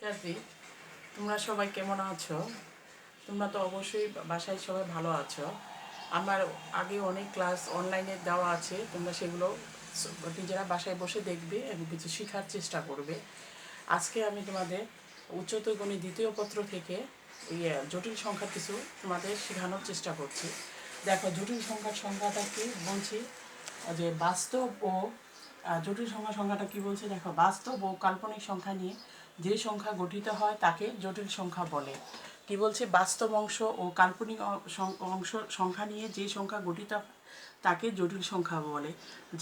কাজী তোমরা সবাই কেমন আছো? তোমরা তো অবশ্যই বাসায় সবাই ভালো আছো। আমার আগে অনেক ক্লাস অনলাইনে দেওয়া আছে, তোমরা সেগুলো নিজেরা বাসায় বসে দেখবে এবং কিছু শেখার চেষ্টা করবে। আজকে আমি তোমাদের উচ্চতর গণিত দ্বিতীয় পত্র থেকে জটিল সংখ্যার কিছু তোমাদের শেখানোর চেষ্টা করছি। দেখো, জটিল সংখ্যাটা কি বলছি, যে বাস্তব ও জটিল সংখ্যাটা কি বলছে দেখো, বাস্তব ও কাল্পনিক সংখ্যা নিয়ে যে সংখ্যা গঠিত হয় তাকে জটিল সংখ্যা বলে। কি বলছে, বাস্তব অংশ ও কাল্পনিক অংশ সংখ্যা নিয়ে যে সংখ্যা গঠিত তাকে জটিল সংখ্যা বলে।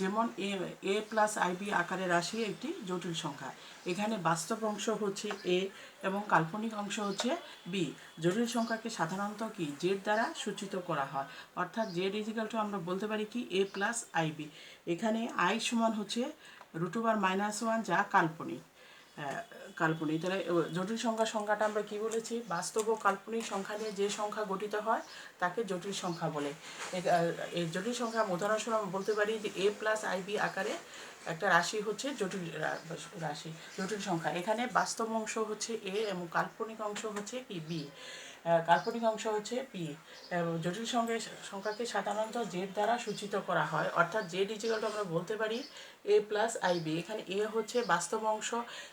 যেমন এ প্লাস আইবি আকারের রাশি একটি জটিল সংখ্যা। এখানে বাস্তব অংশ হচ্ছে এ এবং কাল্পনিক অংশ হচ্ছে বি। জটিল সংখ্যাকে সাধারণত কি জেড দ্বারা সূচিত করা হয়, অর্থাৎ জেড ইজিক্যাল টু আমরা বলতে পারি কি এ প্লাস আইবি। এখানে আই সমান হচ্ছে √1 যা কাল্পনিক। কাল্পনিক তাহলে জটিল সংখ্যাটা আমরা কি বলেছি, বাস্তব ও কাল্পনিক সংখ্যা নিয়ে যে সংখ্যা গঠিত হয় তাকে জটিল সংখ্যা বলে। এই জটিল সংখ্যা উদাহরণস্বরূপ আমরা বলতে পারি যে এ প্লাস আইবি আকারে একটা রাশি হচ্ছে জটিল রাশি, জটিল সংখ্যা। এখানে বাস্তব অংশ হচ্ছে এ এবং কাল্পনিক অংশ হচ্ছে কি বি। কাল্পনিক অংশ হচ্ছে পি। জটিল সংখ্যাকে সাধারণত জেড দ্বারা সূচিত করা হয়, অর্থাৎ জেড ইজিক্যাল টু আমরা বলতে পারি এ প্লাস আইবি। এখানে এ হচ্ছে বাস্তব অংশ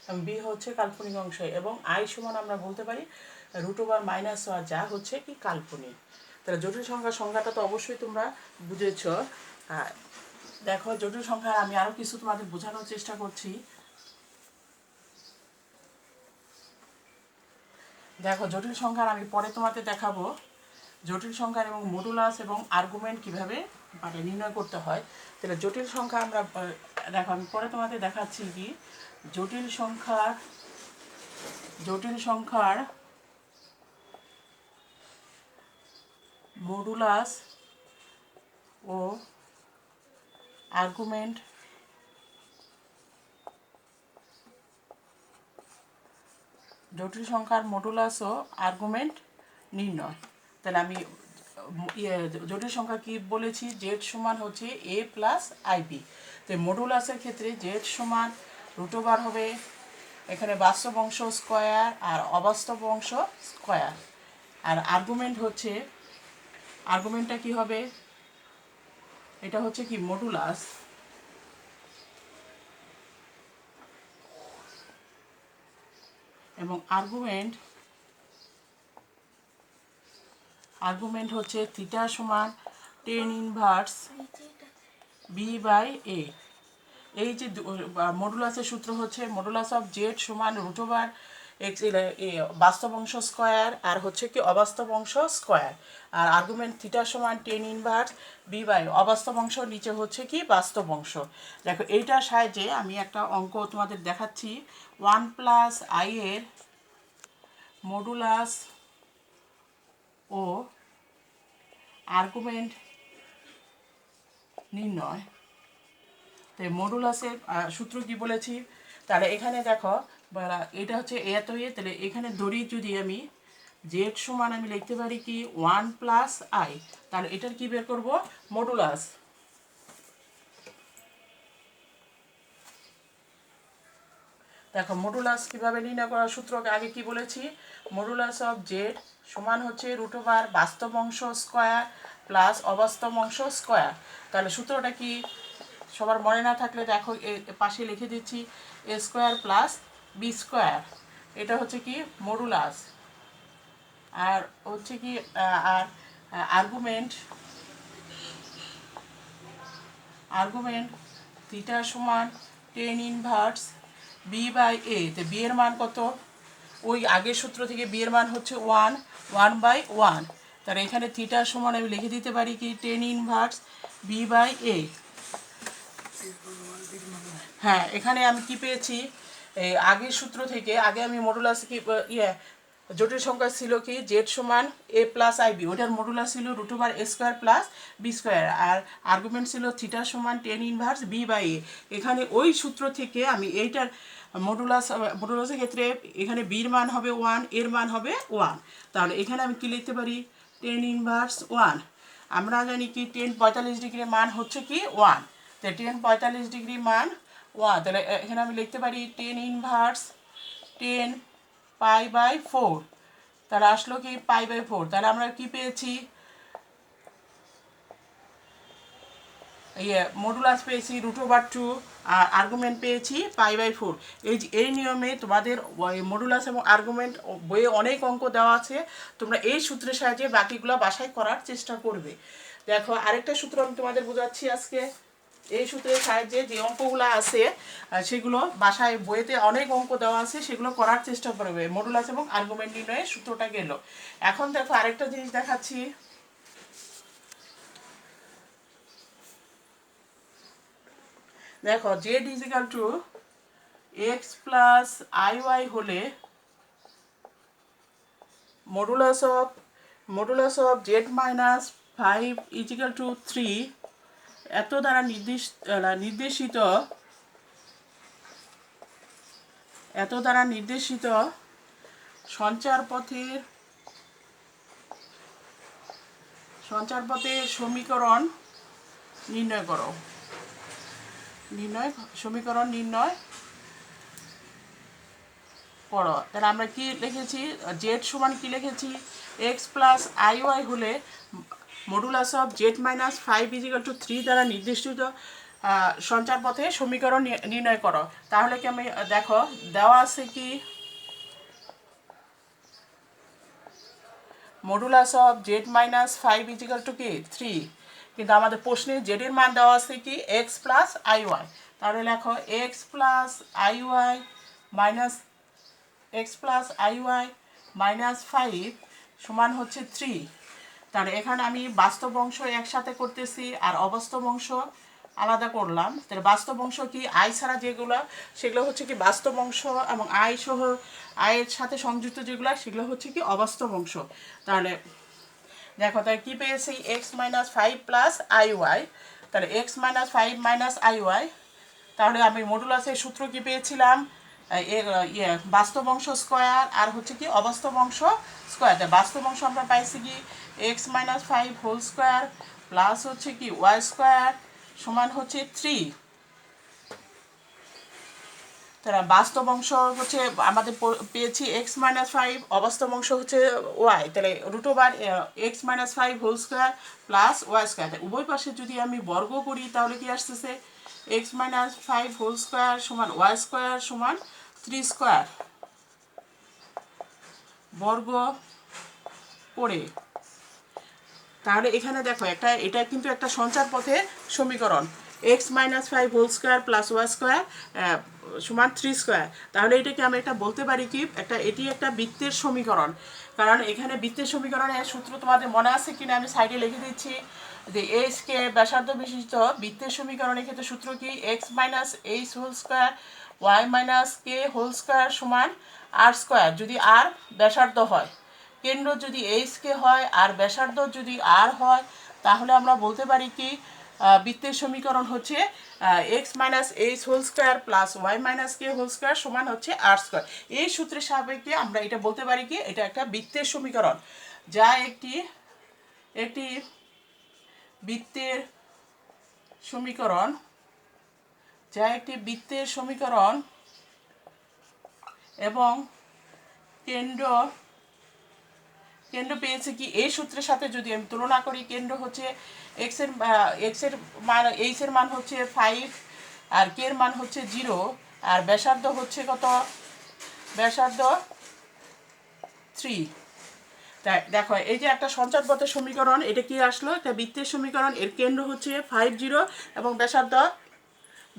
এবং বি হচ্ছে কাল্পনিক অংশ, এবং আই সমান আমরা বলতে পারি √1 যা হচ্ছে কি কাল্পনিক। তাহলে জটিল সংখ্যাটা তো অবশ্যই তোমরা বুঝেছ। দেখো, জটিল সংখ্যা আমি আরও কিছু তোমাদের বোঝানোর চেষ্টা করছি। দেখো, জটিল সংখ্যার আমি পরে তোমাদের দেখাবো জটিল সংখ্যা এবং মডুলাস এবং আর্গুমেন্ট কিভাবে মানে নির্ণয় করতে হয়। তাহলে জটিল সংখ্যা আমরা দেখো, আমি পরে তোমাদের দেখাচ্ছি কি জটিল সংখ্যার মডুলাস ও আর্গুমেন্ট জটিল সংখ্যার মডুলাস ও আর্গুমেন্ট নির্ণয়। তাহলে আমি জটিল সংখ্যা কি বলেছি, জেড সমান হচ্ছে এ প্লাস আইবি। তো মডুলাসের ক্ষেত্রে জেড সমান √1 হবে, এখানে বাস্তব অংশ স্কোয়ার আর অবাস্তব অংশ স্কোয়ার। আর আর্গুমেন্টটা কি হবে, এটা হচ্ছে কি মডুলাস এবং আর্গুমেন্ট হচ্ছে থিটা সমান tan−1 b/a। এই যে মডুলাসের সূত্র হচ্ছে মডুলাস অফ জেড সমান √1 এক্স বাস্তব অংশ স্কোয়ার আর হচ্ছে কি অবাস্তব অংশ স্কোয়ার। আর আর্গুমেন্ট থিটা সমান tan−1 b/, অবাস্তব অংশ নিচে হচ্ছে কি বাস্তব অংশ। দেখো, এইটার সাহায্যে আমি একটা অঙ্ক তোমাদের দেখাচ্ছি। 1 + i এর মডুলাস ও আর্গুমেন্ট নির্ণয়। তো মডুলাসের সূত্র কি বলেছি, তাহলে এখানে দেখো এটা হচ্ছে এত ইয়ে, তাহলে এখানে ধরি যদি আমি জেড সমান আমি লিখতে পারি কি 1 + i, তাহলে এটার কি বের করব মডুলাস। দেখো, মডুলাস কিভাবে নির্ণয় করার সূত্র আগে কি বলেছি, মডুলাস অফ জেড সমান হচ্ছে √1 বাস্তব অংশ স্কোয়ার প্লাস অবাস্তব অংশ স্কোয়ার। তাহলে সূত্রটা কি সবার মনে না থাকলে দেখো পাশে লিখে দিচ্ছি, a² + b²। এটা হচ্ছে কি মডুলাস। আর হচ্ছে কি আর আর্গুমেন্ট থিটা সমান tan−1 b/a। তো বি এর মান কত, ওই আগের সূত্র থেকে বি এর মান হচ্ছে 1/1। তাহলে এখানে থিটা সমান আমি লিখে দিতে পারি কি tan−1 b/a। হ্যাঁ, এখানে আমি কি পেয়েছি, এই আগের সূত্র থেকে আগে আমি মডুলাস কি জটিল সংখ্যা ছিল কি জেড সমান এ প্লাস আইবি, ওটার মডুলাস ছিল √1 a² + b², আর আর্গুমেন্ট ছিল থিটা সমান tan−1 b/a। এখানে ওই সূত্র থেকে আমি এইটার মডুলাসের ক্ষেত্রে এখানে বির মান হবে 1, এর মান হবে 1। তাহলে এখানে আমি কি লিখতে পারি tan−1 1। আমরা জানি কি tan 45 ডিগ্রির মান হচ্ছে কি 1, তো tan 45 ডিগ্রি মান 1। তাহলে এখানে আমি লিখতে পারি tan−1 10 π/4, তাহলে আসলো কি π/4। তাহলে আমরা কি পেয়েছি, মডুলাস পেয়েছি √2 আর আর্গুমেন্ট পেয়েছি π/4। এই নিয়মে তোমাদের মডুলাস এবং আর্গুমেন্ট বইয়ে অনেক অঙ্ক দেওয়া আছে, তোমরা এই সূত্রের সাহায্যে বাকিগুলো বাসায় করার চেষ্টা করবে। দেখো আরেকটা সূত্র আমি তোমাদের বোঝাচ্ছি আজকে। এই সূত্রের সাহায্যে যে অঙ্কগুলো আছে সেগুলো বাসায় বইতে অনেক অঙ্ক দেওয়া আছে, সেগুলো করার চেষ্টা করবে। মডুলাস এবং আর্গুমেন্ট নির্ণয়ের সূত্রটা গেল। এখন দেখো আরেকটা জিনিস দেখাচ্ছি। দেখো z = x প্লাস iy হলে মডুলাস অফ z মাইনাস 5 = 3 এত দ্বারা নির্দেশিত সঞ্চার পথের সমীকরণ নির্ণয় করো। তাহলে আমরা কি লিখেছি, জেড সমান কি লিখেছি, এক্স প্লাস iy হলে মডুলাস অফ z মাইনাস 5 = 3 দ্বারা নির্দিষ্ট সঞ্চার পথে সমীকরণ নির্ণয় করো। তাহলে কি আমি দেখো দেওয়া আছে কি, মডুলাস অফ z মাইনাস 5 = কি 3, কিন্তু আমাদের প্রশ্নে জেড এর মান দেওয়া আছে কি এক্স প্লাস iy। তাহলে লেখো এক্স প্লাস iy মাইনাস 5 সমান হচ্ছে 3। তাহলে এখানে আমি বাস্তব অংশ একসাথে করতেছি আর অবাস্তব অংশ আলাদা করলাম। তাহলে বাস্তব অংশ কি আই ছাড়া যেগুলো সেগুলো হচ্ছে কি বাস্তব অংশ, এবং আই সহ আয়ের সাথে সংযুক্ত যেগুলো সেগুলো হচ্ছে কি অবাস্তব অংশ। তাহলে দেখো তাই কি পেয়েছি, এক্স মাইনাস 5 প্লাস iy। তাহলে এক্স মাইনাস 5 মাইনাস iy, তাহলে আমি মডুলাসের সূত্র কি পেয়েছিলাম, বাস্তব অংশ স্কোয়ার আর হচ্ছে কি অবাস্তব অংশ স্কোয়ার। বাস্তব অংশ আমরা পাইছি কি x minus 5 whole square plus হচ্ছে কি ওয়াই স্কোয়ার সমান হচ্ছে 3। তাহলে বাস্তব অংশ হচ্ছে আমাদের পেয়েছি এক্স মাইনাস 5, অবাস্তব অংশ হচ্ছে ওয়াই। তাহলে √x minus 5 whole square plus y square. উভয় পাশে যদি আমি বর্গ করি তাহলে কি আসতেছে, এক্স মাইনাস 5 হোল স্কোয়ার সমান ওয়াই স্কোয়ার সমান 3 স্কোয়ার বর্গ করে। তাহলে এখানে দেখো এটা কিন্তু একটা সঞ্চার পথের সমীকরণ, x minus 5 whole square plus y square সমান 3 স্কোয়ার। তাহলে এটাকে আমি একটা বলতে পারি কি এটি একটা বৃত্তের সমীকরণ। কারণ এখানে বৃত্তের সমীকরণের সূত্র তোমাদের মনে আছে কিনা আমি সাইডে লিখে দিচ্ছি, যে এইচকে ব্যাসার্ধ বিশিষ্ট বৃত্তের সমীকরণের ক্ষেত্রে সূত্র কি x minus h whole square y minus k whole square সমান আর স্কোয়ার, যদি আর ব্যাসার্ধ হয়। কেন্দ্র যদি এইচকে হয় আর ব্যাসার্ধ যদি আর হয়, তাহলে আমরা বলতে পারি কি বৃত্তের সমীকরণ হচ্ছে x minus h whole square plus y minus k whole square সমান হচ্ছে আর স্কোয়ার। এই সূত্রের সাপেক্ষে আমরা এটা বলতে পারি কি এটা একটা বৃত্তের সমীকরণ, যা একটি বৃত্তের সমীকরণ এবং কেন্দ্র পেয়েছে কি এই সূত্রের সাথে যদি আমি তুলনা করি, কেন্দ্র হচ্ছে এক্স এর মান, এইচ এর মান হচ্ছে 5 আর কে এর মান হচ্ছে 0, আর ব্যাসার্ধ হচ্ছে কত, ব্যাসার্ধ 3। তাই দেখো এই যে একটা সঞ্চারপথের সমীকরণ, এটা কি আসলো, একটা বৃত্তের সমীকরণ, এর কেন্দ্র হচ্ছে 5 0 এবং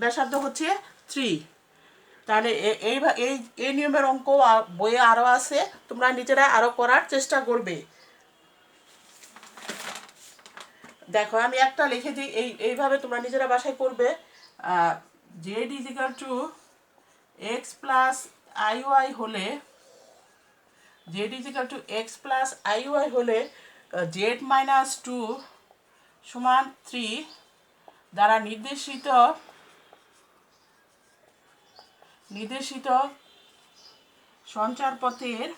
ব্যাসার্ধ হচ্ছে 3। তাহলে এই নিয়মের অঙ্ক বইয়ে আরও আছে, তোমরা নিজেরা আরও করার চেষ্টা করবে। দেখো আমি একটা লিখে দিই, এইভাবে তোমরা নিজেরা বাসায় করবে। জেড = এক্স প্লাস iy হলে জেড মাইনাস 2 সমান 3 দ্বারা নির্দেশিত সঞ্চার পথের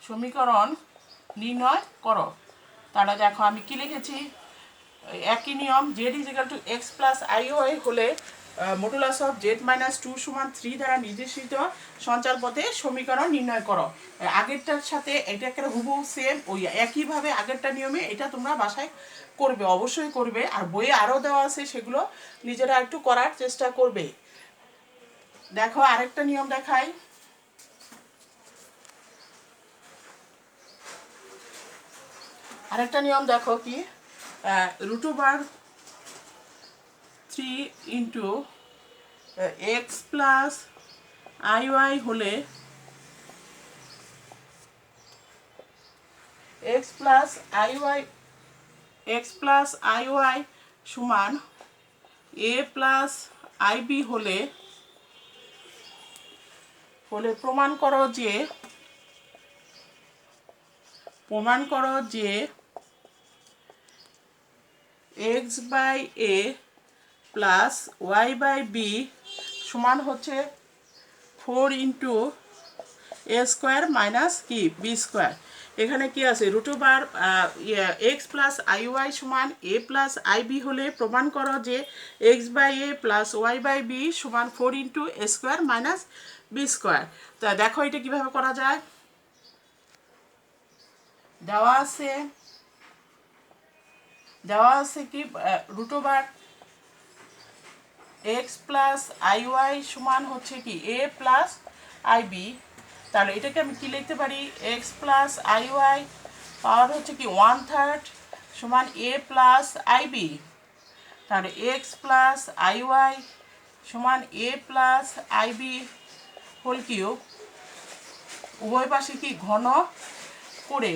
সমীকরণ নির্ণয় করো। তাহলে দেখো আমি কি লিখেছি, একই নিয়ম z is equal to x plus i y হলে মডুলাস অফ জেড মাইনাস 2 = 3 দ্বারা নির্দেশিত সঞ্চার পথে সমীকরণ নির্ণয় করো। আগেরটার সাথে এটা একটা হুবহু সেম, ওই একইভাবে আগেরটা নিয়মে এটা তোমরা বাসায় করবে, অবশ্যই করবে। আর বইয়ে আরও দেওয়া আছে, সেগুলো নিজেরা একটু করার চেষ্টা করবে। দেখো আরেকটা নিয়ম দেখাই। আরেকটা নিয়ম দেখো কি, √3 এক্স প্লাস আই ওয়াই হলে এক্স প্লাস আই ওয়াই সমান এ প্লাস আই বি হলে প্রমাণ করো যে x by a plus y by b সমান হচ্ছে 4 × a² কি b²। এখানে কি আছে, এক্স প্লাস আই ওয়াই সমান এ প্লাস আই বি হলে প্রমাণ করো যে x by a plus y by b সমান 4 × a² b²। তা দেখো এটা কিভাবে করা যায়। দেওয়া আছে কি এক্স প্লাস আই ওয়াই সমান হচ্ছে কি এ প্লাস আই বি। তাহলে এটাকে আমি কি লিখতে পারি, x plus i y power হচ্ছে কি 1/3 সমান এ প্লাস আই বি। তাহলে এক্স প্লাস আই ওয়াই সমান a plus i b whole cube, উভয় পাশে কি ঘন করে।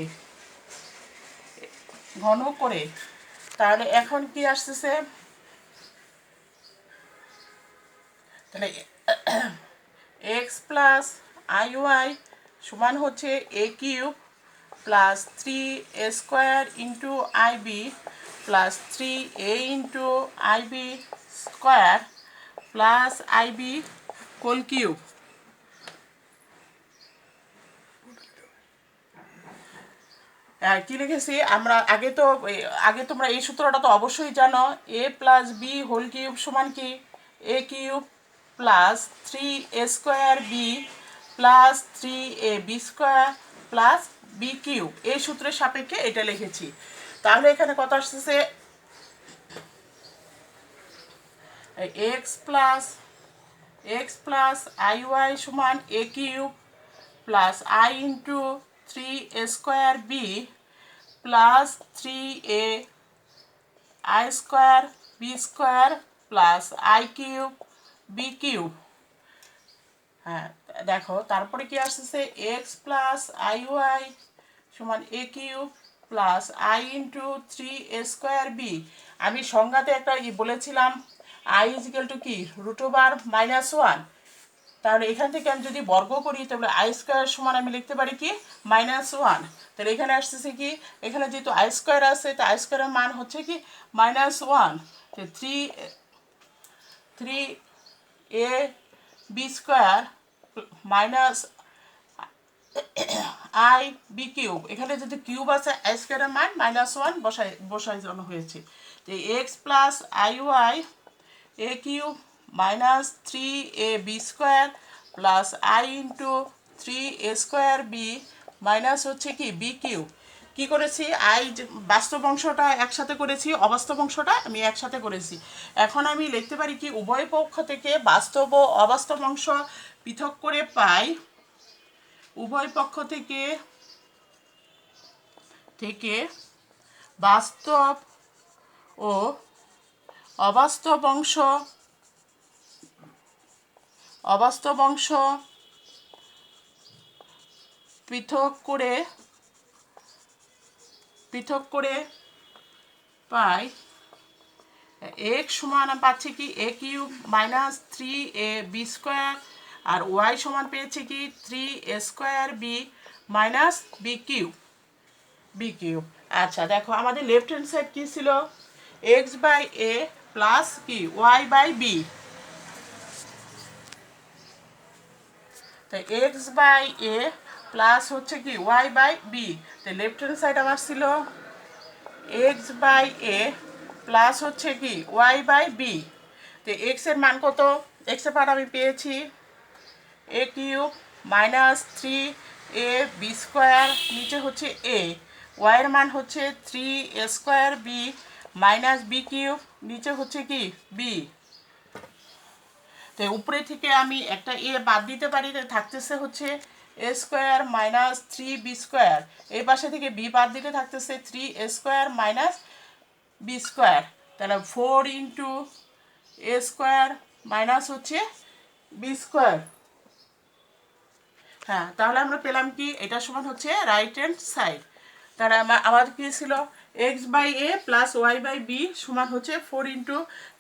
তাহলে এখন কি আসতেছে, তাহলে এক্স প্লাস আই ওয়াই সমান হচ্ছে a³ plus 3a² into i b plus 3a into i b square plus i b whole cube. কি লিখেছি আমরা আগে তোমরা এই সূত্রটা তো অবশ্যই জানো, a plus b whole cube সমান কি a³ plus 3a² b plus 3ab² plus b³ এই সূত্রের সাপেক্ষে এটা লিখেছি। তাহলে এখানে কত আসতেছে, এক্স প্লাস আই ওয়াই সমান a³ plus i into 3a² b plus 3a² b² plus i³ b³। হ্যাঁ দেখো তারপরে কি আসতেছে, এক্স প্লাস আই ওয়াই সমান a³ plus i into 3a² B. আমি সংজ্ঞাতে একটা বলেছিলাম i ইজ ইকুয়াল টু কি √(-1)। তাহলে এখান থেকে আমি যদি বর্গ করি তাহলে i² সমান আমি লিখতে পারি কি -1। তাহলে এখানে আসতেছে কি, এখানে যেহেতু i² আছে তো i² এর মান হচ্ছে কি -1। তো 3ab² মাইনাস আই b³ এখানে যদি কিউব আছে i² এর মান -1 বসানো হয়েছে। তো x plus i y a³ minus 3ab² plus i into 3a² b minus হচ্ছে কি b³ কি করেছি, বাস্তব অংশটা একসাথে করেছি, অবাস্তব অংশটা আমি একসাথে করেছি। এখন আমি লিখতে পারি কি, উভয় পক্ষ থেকে বাস্তব ও অবাস্তব অংশ পৃথক করে পাই, উভয় পক্ষ থেকে বাস্তব ও অবাস্তব অংশ পৃথক করে পাই। এক্স সমান পাচ্ছি কি a³ মাইনাস 3ab² আর ওয়াই সমান পেয়েছি কি 3a² বি মাইনাস b³ আচ্ছা দেখো আমাদের লেফট হ্যান্ড সাইড কি ছিল, এক্স বাই এ প্লাস কি ওয়াই বাই বি। তাই এক্স বাই এ প্লাস হচ্ছে কি ওয়াই বাই বি। তো লেফট হ্যান্ড সাইড আমার ছিল এক্স বাই এ প্লাস হচ্ছে কি ওয়াই বাই বি। তো এক্সের মান কত? এক্সের মান আমি পেয়েছি a cube minus three a b square, নিচে হচ্ছে এ। ওয়াইয়ের মান হচ্ছে three a square b minus b cube, নিচে হচ্ছে কি বি। তো উপরে থেকে আমি একটা এ বাদ দিতে পারি, থাকতেছে হচ্ছে a square minus three b square. এই পাশে থেকে বি বাদ দিতে থাকতেছে three a square minus b square. তাহলে four into a square minus হচ্ছে বি স্কোয়ার। হ্যাঁ, তাহলে আমরা পেলাম কি এটা সমান হচ্ছে রাইট হ্যান্ড সাইড। তাহলে আমাদের কি ছিল x by a plus y by b সমান হচ্ছে four into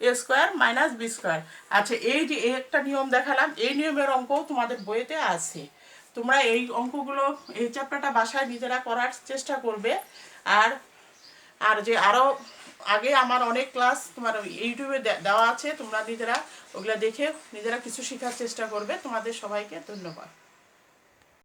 a square minus b square. আচ্ছা, এই যে একটা নিয়ম দেখালাম, এই নিয়মের অঙ্কও তোমাদের বইতে আছে। তোমরা এই অঙ্কগুলো, এই চ্যাপ্টারটা বাসায় নিজেরা করার চেষ্টা করবে। আর আর যে আরও আগে আমার অনেক ক্লাস তোমার ইউটিউবে দেওয়া আছে, তোমরা নিজেরা ওগুলো দেখে নিজেরা কিছু শেখার চেষ্টা করবে। তোমাদের সবাইকে ধন্যবাদ।